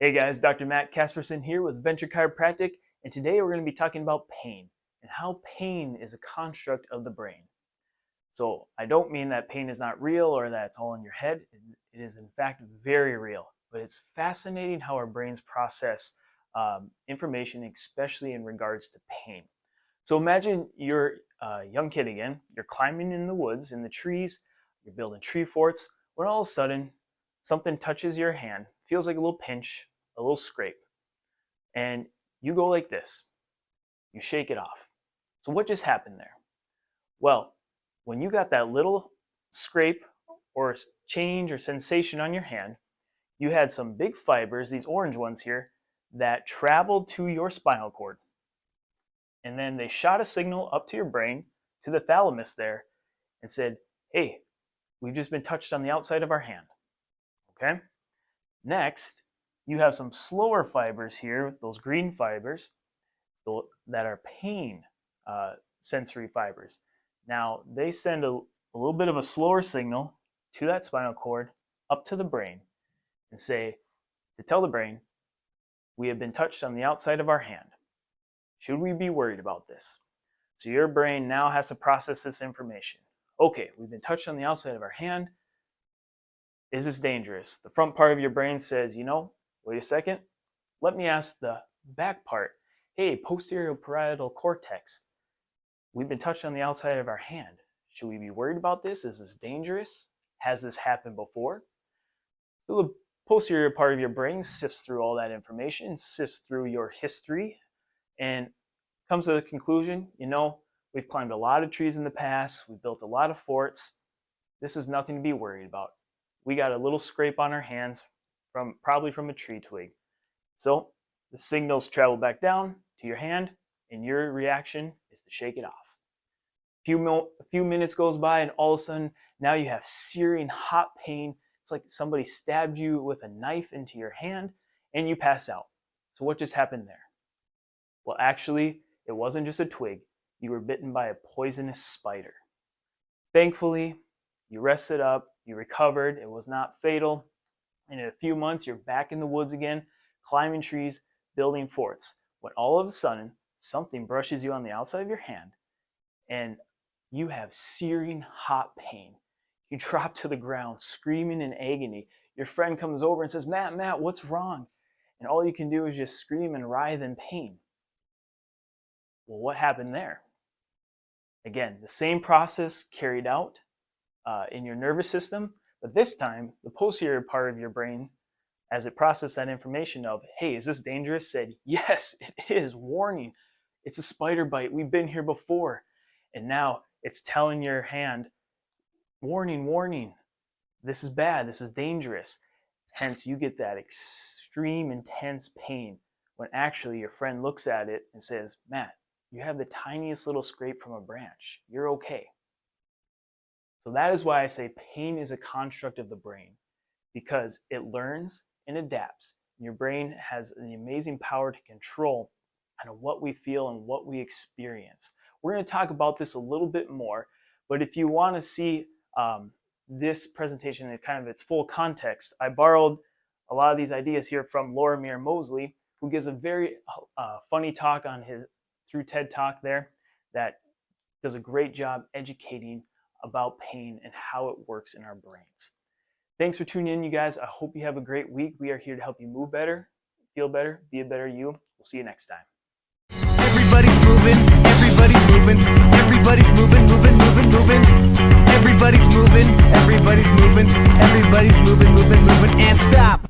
Hey guys, Dr. Matt Casperson here with Venture Chiropractic, and today we're going to be talking about pain and how pain is a construct of the brain. So I don't mean that pain is not real or that it's all in your head. It is in fact very real, but it's fascinating how our brains process information, especially in regards to pain. So imagine you're a young kid again, you're climbing in the woods, in the trees, you're building tree forts, when all of a sudden something touches your hand, feels like a little pinch, a little scrape, and you go like this. You shake it off. So what just happened there? Well, when you got that little scrape or change or sensation on your hand, you had some big fibers, these orange ones here, that traveled to your spinal cord. And then they shot a signal up to your brain, to the thalamus there, and said, hey, we've just been touched on the outside of our hand. Okay? Next, you have some slower fibers here, those green fibers, that are pain sensory fibers. Now, they send a little bit of a slower signal to that spinal cord, up to the brain, and say, to tell the brain, we have been touched on the outside of our hand. Should we be worried about this? So your brain now has to process this information. Okay, we've been touched on the outside of our hand. Is this dangerous? The front part of your brain says, wait a second, let me ask the back part. Hey, posterior parietal cortex, we've been touched on the outside of our hand. Should we be worried about this? Is this dangerous? Has this happened before? So the posterior part of your brain sifts through all that information, sifts through your history, and comes to the conclusion, we've climbed a lot of trees in the past, we've built a lot of forts. This is nothing to be worried about. We got a little scrape on our hands, probably from a tree twig. So the signals travel back down to your hand, and your reaction is to shake it off. A few minutes goes by, and all of a sudden, now you have searing hot pain. It's like somebody stabbed you with a knife into your hand, and you pass out. So what just happened there? Well, actually, it wasn't just a twig. You were bitten by a poisonous spider. Thankfully, you rested up, you recovered, it was not fatal, and in a few months, you're back in the woods again, climbing trees, building forts, when all of a sudden, something brushes you on the outside of your hand, and you have searing hot pain. You drop to the ground, screaming in agony. Your friend comes over and says, Matt, what's wrong? And all you can do is just scream and writhe in pain. Well, what happened there? Again, the same process carried out in your nervous system, but this time, the posterior part of your brain, as it processed that information of, hey, is this dangerous? Said, yes, it is. Warning. It's a spider bite. We've been here before. And now it's telling your hand, warning. This is bad. This is dangerous. Hence, you get that extreme, intense pain when actually your friend looks at it and says, Matt, you have the tiniest little scrape from a branch. You're okay. So that is why I say pain is a construct of the brain, because it learns and adapts. And your brain has the amazing power to control what we feel and what we experience. We're going to talk about this a little bit more, but if you want to see this presentation in kind of its full context, I borrowed a lot of these ideas here from Lorimer Mosley, who gives a very funny talk through TED Talk there that does a great job educating about pain and how it works in our brains. Thanks for tuning in, you guys. I hope you have a great week. We are here to help you move better, feel better, be a better you. We'll see you next time. Everybody's moving, everybody's moving, everybody's moving. Everybody's moving, everybody's moving, and stop.